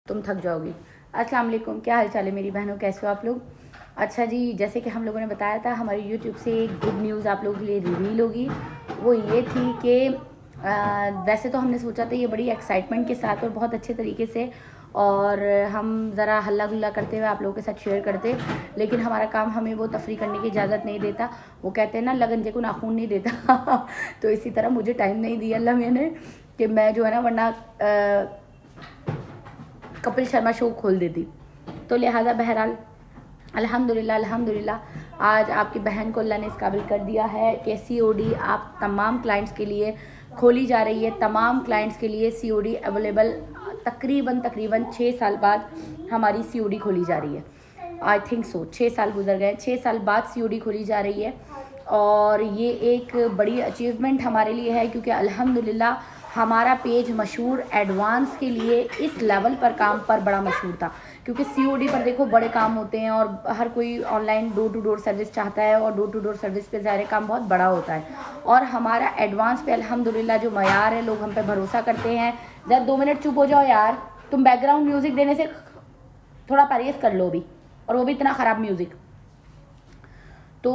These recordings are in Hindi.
तुम थक जाओगी। अस्सलाम वालेकुम, क्या हाल चाल है मेरी बहनों, कैसे हो आप लोग। अच्छा जी, जैसे कि हम लोगों ने बताया था हमारे यूट्यूब से एक गुड न्यूज़ आप लोगों के लिए रिवील होगी। वो ये थी कि वैसे तो हमने सोचा था ये बड़ी एक्साइटमेंट के साथ और बहुत अच्छे तरीके से और हम ज़रा हल्ला गुल्ला करते हुए आप लोगों के साथ शेयर करते, लेकिन हमारा काम हमें वो तफरी करने की इजाज़त नहीं देता। वो कहते हैं ना, लगन जे को नाखून नहीं देता तो इसी तरह मुझे टाइम नहीं दिया अल्लाह मैंने कि मैं जो है ना, वरना कपिल शर्मा शो खोल देती। तो लिहाजा बहरहाल अल्हम्दुलिल्लाह अल्हम्दुलिल्लाह आज आपकी बहन को अल्लाह ने इस काबिल कर दिया है कि COD आप तमाम क्लाइंट्स के लिए खोली जा रही है। तमाम क्लाइंट्स के लिए COD अवेलेबल तकरीबन 6 साल बाद हमारी COD खोली जा रही है। आई थिंक सो 6 साल गुजर गए, 6 साल बाद COD खोली जा रही है और ये एक बड़ी अचीवमेंट हमारे लिए है क्योंकि अल्हम्दुलिल्लाह हमारा पेज मशहूर एडवांस के लिए इस लेवल पर काम पर बड़ा मशहूर था। क्योंकि COD पर देखो बड़े काम होते हैं और हर कोई online door to door service चाहता है और डोर टू डोर सर्विस पे ज़ाहिर काम बहुत बड़ा होता है और हमारा एडवांस पे अल्हम्दुलिल्लाह जो मयार है, लोग हम पे भरोसा करते हैं। ज़रा 2 मिनट चुप हो जाओ यार, तुम बैकग्राउंड म्यूज़िक देने से थोड़ा परहेज़ कर लो भी, और वो भी इतना ख़राब म्यूज़िक। तो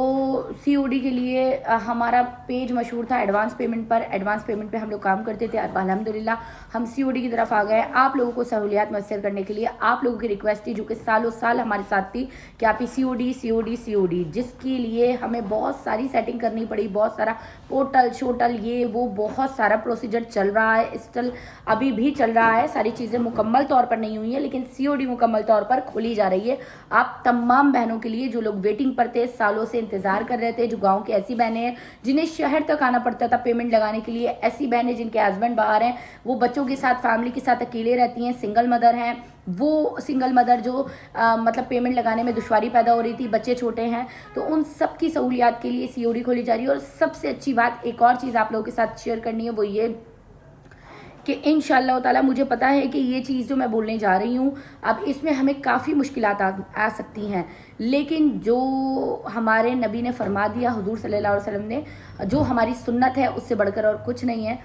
COD के लिए हमारा पेज मशहूर था एडवांस पेमेंट पर। एडवांस पेमेंट पे हम लोग काम करते थे। अब अल्हम्दुलिल्लाह हम COD की तरफ आ गए। आप लोगों को सहूलियात मैसर करने के लिए आप लोगों की रिक्वेस्ट थी जो कि सालों साल हमारे साथ थी कि आप COD जिसके लिए हमें बहुत सारी सेटिंग करनी पड़ी, बहुत सारा पोर्टल शोटल ये वो बहुत सारा प्रोसीजर चल रहा है, स्टिल अभी भी चल रहा है। सारी चीज़ें मुकम्मल तौर पर नहीं हुई हैं लेकिन COD मुकम्मल तौर पर खोली जा रही है आप तमाम बहनों के लिए जो लोग वेटिंग पर थे, सालों से इंतजार कर रहे थे, जो गांव की ऐसी बहनें हैं जिन्हें शहर तक आना पड़ता था पेमेंट लगाने के लिए, ऐसी बहनें जिनके हस्बैंड बाहर हैं, वो बच्चों के साथ फैमिली के साथ अकेले रहती हैं, सिंगल मदर हैं, वो सिंगल मदर जो मतलब पेमेंट लगाने में दुश्वारी पैदा हो रही थी, बच्चे छोटे हैं, तो उन सब की सहूलियात के लिए COD खोली जा रही है। और सबसे अच्छी बात एक और चीज़ आप लोगों के साथ शेयर करनी है, वो ये कि इंशाअल्लाह ताला मुझे पता है कि ये चीज़ जो मैं बोलने जा रही हूँ अब इसमें हमें काफ़ी मुश्किलात आ सकती हैं, लेकिन जो हमारे नबी ने फरमा दिया, हुजूर सल्लल्लाहु अलैहि वसल्लम ने, जो हमारी सुन्नत है उससे बढ़कर और कुछ नहीं है।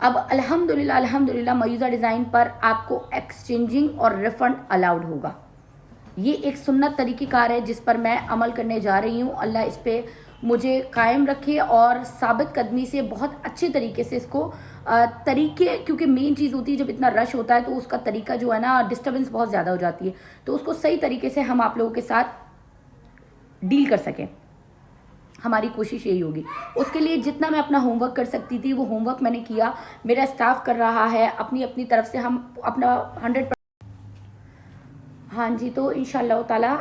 अब अल्हम्दुलिल्लाह मयूज़ा डिज़ाइन पर आपको एक्सचेंजिंग और रिफ़ंड अलाउड होगा। ये एक सुन्नत तरीक़ेकार है जिस पर मैं अमल करने जा रही हूँ। अल्लाह इस पे मुझे कायम रखे और साबित कदमी से बहुत अच्छे तरीके से इसको तरीके, क्योंकि मेन चीज़ होती है जब इतना रश होता है तो उसका तरीका जो है ना, डिस्टर्बेंस बहुत ज़्यादा हो जाती है, तो उसको सही तरीके से हम आप लोगों के साथ डील कर सकें, हमारी कोशिश यही होगी। उसके लिए जितना मैं अपना होमवर्क कर सकती थी वो होमवर्क मैंने किया, मेरा स्टाफ कर रहा है अपनी अपनी तरफ से, हम अपना 100। हाँ जी, तो इंशाअल्लाह ताला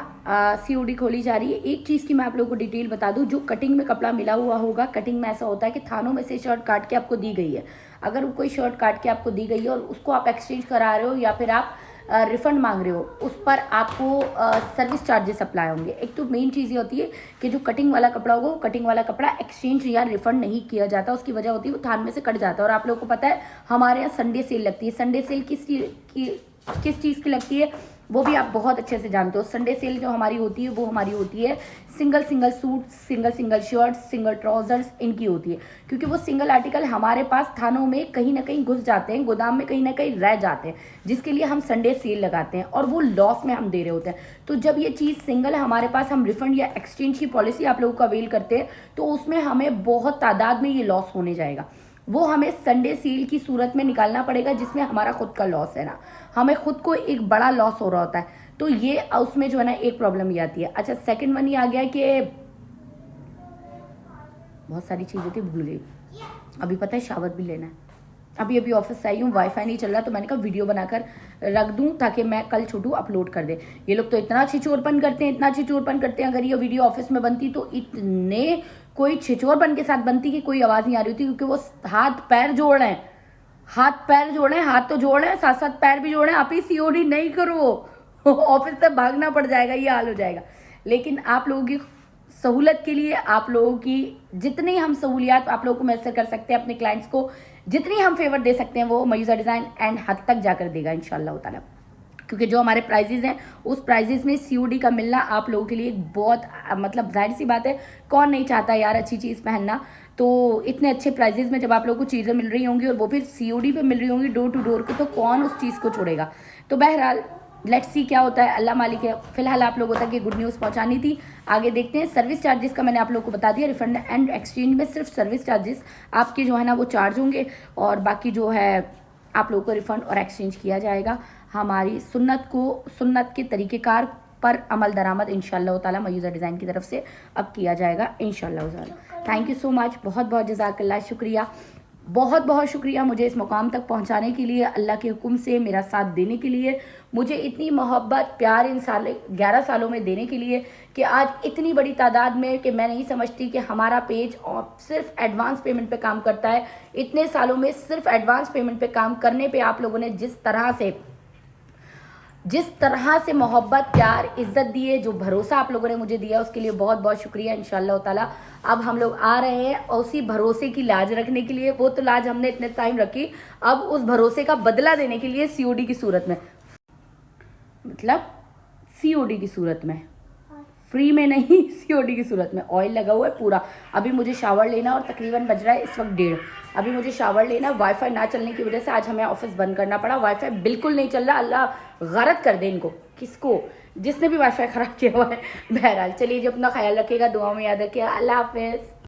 COD खोली जा रही है। एक चीज़ की मैं आप लोगों को डिटेल बता दूं, जो कटिंग में कपड़ा मिला हुआ होगा, कटिंग में ऐसा होता है कि थानों में से शर्ट काट के आपको दी गई है, अगर कोई शर्ट काट के आपको दी गई है और उसको आप एक्सचेंज करा रहे हो या फिर आप रिफ़ंड मांग रहे हो, उस पर आपको सर्विस चार्जेस अप्लाई होंगे। एक तो मेन चीज़ ये होती है कि जो कटिंग वाला कपड़ा होगा, वो कटिंग वाला कपड़ा एक्सचेंज या रिफ़ंड नहीं किया जाता, उसकी वजह होती है वो थान में से कट जाता है। और आप लोगों को पता है हमारे यहाँ संडे सेल लगती है। संडे सेल किस चीज़ की लगती है वो भी आप बहुत अच्छे से जानते हो। संडे सेल जो हमारी होती है वो हमारी होती है single suit, single shirt, single trousers, इनकी होती है, क्योंकि वो सिंगल आर्टिकल हमारे पास थानों में कहीं ना कहीं घुस जाते हैं, गोदाम में कहीं ना कहीं रह जाते हैं, जिसके लिए हम संडे सेल लगाते हैं और वो लॉस में हम दे रहे होते हैं। तो जब ये चीज़ सिंगल है हमारे पास, हम रिफंड या एक्सचेंज की पॉलिसी आप लोगों को अवेल करते हैं, तो उसमें हमें बहुत तादाद में ये लॉस होने जाएगा। वो हमें संडे सेल की सूरत में निकालना पड़ेगा जिसमें हमारा खुद का लॉस है ना, हमें खुद को एक बड़ा लॉस हो रहा होता है। तो ये उसमें जो है ना एक प्रॉब्लम ये आती है। अच्छा, सेकंड वन ये आ गया कि बहुत सारी चीज़ें थी भूल गई। अभी पता है शावर भी लेना है, अभी ऑफिस से आई हूँ, वाईफाई नहीं चल रहा, तो मैंने कहा वीडियो बनाकर रख दूँ ताकि मैं कल छोटू अपलोड कर दे। ये लोग तो इतना छिचोरपन करते हैं, इतना छिचोरपन करते हैं। अगर ये वीडियो ऑफिस में बनती तो इतने कोई छिचोरपन के साथ बनती कि कोई आवाज़ नहीं आ रही होती, क्योंकि वो हाथ पैर जोड़ रहे हैं, हाथ तो जोड़ रहे हैं, साथ साथ पैर भी जोड़ रहे हैं। आप ही COD नहीं करो ऑफिस से भागना पड़ जाएगा, ये हाल हो जाएगा। लेकिन आप लोगों की सहूलत के लिए, आप लोगों की जितनी हम सहूलियात आप लोगों को मैसर कर सकते हैं, अपने क्लाइंट्स को जितनी हम फेवर दे सकते हैं, वो मयूज़ा डिज़ाइन एंड हद तक जाकर देगा इंशाअल्लाह ताला। क्योंकि जो हमारे प्राइजेज़ हैं उस प्राइजेज़ में COD का मिलना आप लोगों के लिए बहुत मतलब जाहिर सी बात है, कौन नहीं चाहता यार अच्छी चीज़ पहनना। तो इतने अच्छे प्राइजेज़ में जब आप लोगों को चीज़ें मिल रही होंगी और वो फिर COD पे मिल रही होंगी डोर टू डोर के, तो कौन उस चीज़ को छोड़ेगा। तो बहरहाल लेट्स सी क्या होता है, अल्लाह मालिक है। फिलहाल आप लोगों तक ये गुड न्यूज़ पहुंचानी थी, आगे देखते हैं। सर्विस चार्जेस का मैंने आप लोगों को बता दिया, रिफंड एंड एक्सचेंज में सिर्फ सर्विस चार्जेस आपके जो है ना वो चार्ज होंगे, और बाकी जो है आप लोगों को रिफ़ंड और एक्सचेंज किया जाएगा। हमारी सुन्नत के तरीक़ेकार पर अमल दरामद इंशाअल्लाह ताला मयूज़ा डिज़ाइन की तरफ से अब किया जाएगा इंशाअल्लाह ताला। थैंक यू सो मच, बहुत बहुत जज़ाकल्लाह, शुक्रिया, बहुत बहुत शुक्रिया मुझे इस मुकाम तक पहुंचाने के लिए, अल्लाह के हुक्म से मेरा साथ देने के लिए, मुझे इतनी मोहब्बत प्यार इन 11 सालों में देने के लिए, कि आज इतनी बड़ी तादाद में, कि मैं नहीं समझती कि हमारा पेज सिर्फ एडवांस पेमेंट पे काम करता है। इतने सालों में सिर्फ एडवांस पेमेंट पे काम करने पे आप लोगों ने जिस तरह से मोहब्बत, प्यार, इज़्ज़त दी है, जो भरोसा आप लोगों ने मुझे दिया, उसके लिए बहुत बहुत शुक्रिया। इंशाअल्लाह ताला अब हम लोग आ रहे हैं और उसी भरोसे की लाज रखने के लिए। वो तो लाज हमने इतने टाइम रखी, अब उस भरोसे का बदला देने के लिए COD की सूरत में, मतलब COD की सूरत में, फ्री में नहीं, COD की सूरत में। ऑयल लगा हुआ है पूरा। अभी मुझे शावर लेना, और तकरीबन बज रहा है इस वक्त 1:30। अभी मुझे शावर लेना, वाईफाई ना चलने की वजह से आज हमें ऑफिस बंद करना पड़ा। वाईफाई बिल्कुल नहीं चल रहा, अल्लाह गरक कर दे इनको, किसको, जिसने भी वाईफाई ख़राब किया हुआ है। बहरहाल चलिए जी, अपना ख्याल रखिएगा, दुआ में याद रखिएगा। अल्लाह हाफिज़।